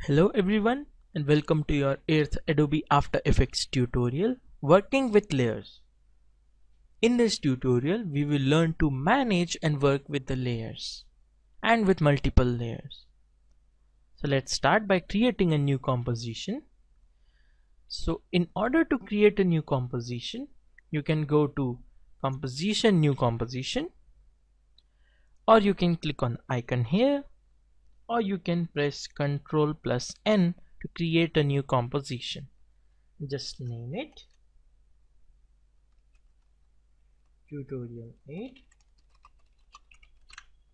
Hello everyone and welcome to your 8th Adobe After Effects tutorial working with layers. In this tutorial we will learn to manage and work with the layers and with multiple layers. So let's start by creating a new composition. So in order to create a new composition you can go to composition, new composition, or you can click on icon here, or you can press Ctrl plus N to create a new composition. Just name it tutorial 8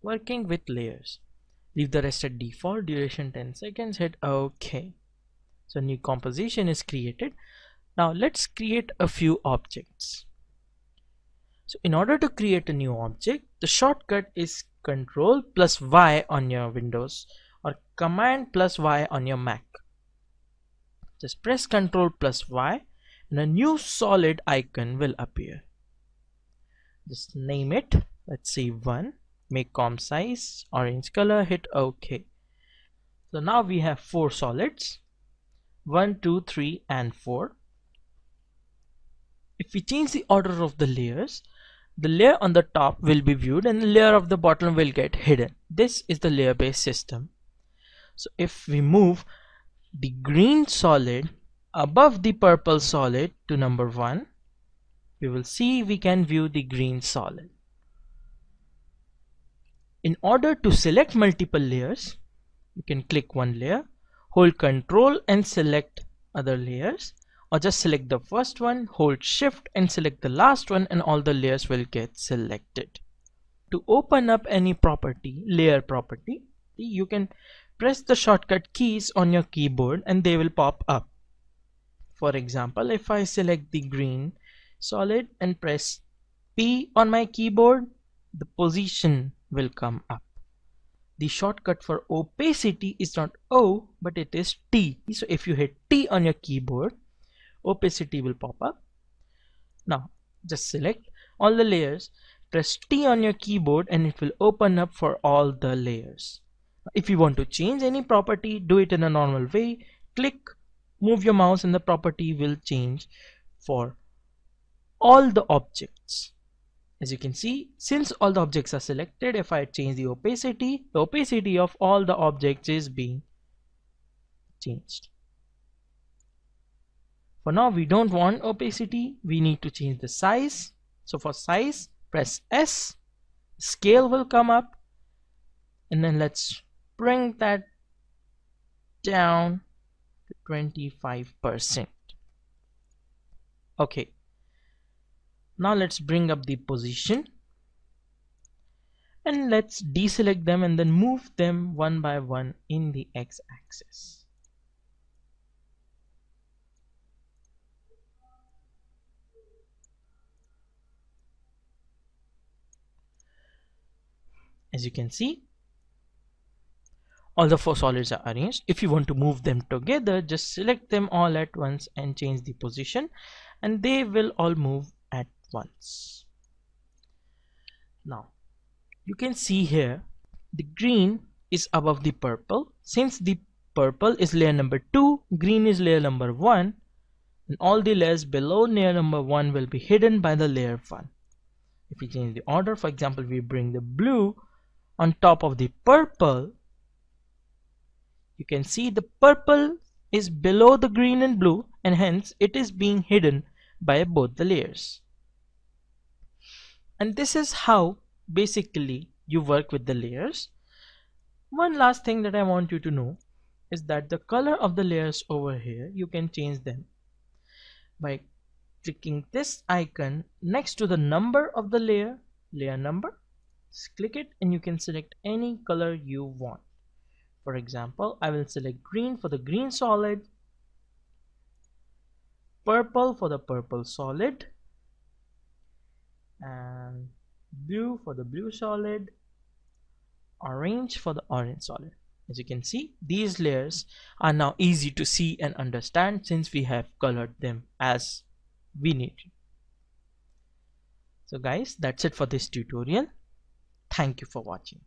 working with layers. Leave the rest at default, duration 10 seconds, hit OK. So new composition is created. Now let's create a few objects. So in order to create a new object, the shortcut is Ctrl plus Y on your Windows or Command plus Y on your Mac. Just press Ctrl plus Y and a new solid icon will appear. Just name it, let's say 1, make comp size orange color, hit OK. So now we have 4 solids, 1, 2, 3 and 4. If we change the order of the layers, the layer on the top will be viewed and the layer of the bottom will get hidden. This is the layer based system. So if we move the green solid above the purple solid to number 1, we will see we can view the green solid. In order to select multiple layers, you can click one layer, hold Ctrl and select other layers, or just select the first one, hold shift and select the last one, and all the layers will get selected. To open up any property, layer property, you can press the shortcut keys on your keyboard and they will pop up. For example, if I select the green solid and press P on my keyboard, the position will come up. The shortcut for opacity is not O but it is T. So if you hit T on your keyboard, opacity will pop up. Now just select all the layers, press T on your keyboard and it will open up for all the layers. If you want to change any property, do it in a normal way. Click, move your mouse and the property will change for all the objects. As you can see, since all the objects are selected, if I change the opacity of all the objects is being changed. For now we don't want opacity, we need to change the size. So for size, press S, scale will come up, and then let's bring that down to 25%. Okay, now let's bring up the position and let's deselect them and then move them one by one in the x-axis. As you can see, all the 4 solids are arranged. If you want to move them together, just select them all at once and change the position and they will all move at once. Now you can see here the green is above the purple. Since the purple is layer number 2, green is layer number 1, and all the layers below layer number 1 will be hidden by the layer 1. If we change the order, for example, we bring the blue on top of the purple, you can see the purple is below the green and blue and hence it is being hidden by both the layers. And this is how basically you work with the layers. One last thing that I want you to know is that the color of the layers over here, you can change them by clicking this icon next to the number of the layer number. Just click it and you can select any color you want. For example, I will select green for the green solid, purple for the purple solid, and blue for the blue solid, orange for the orange solid. As you can see, these layers are now easy to see and understand since we have colored them as we need. So guys, that's it for this tutorial. Thank you for watching.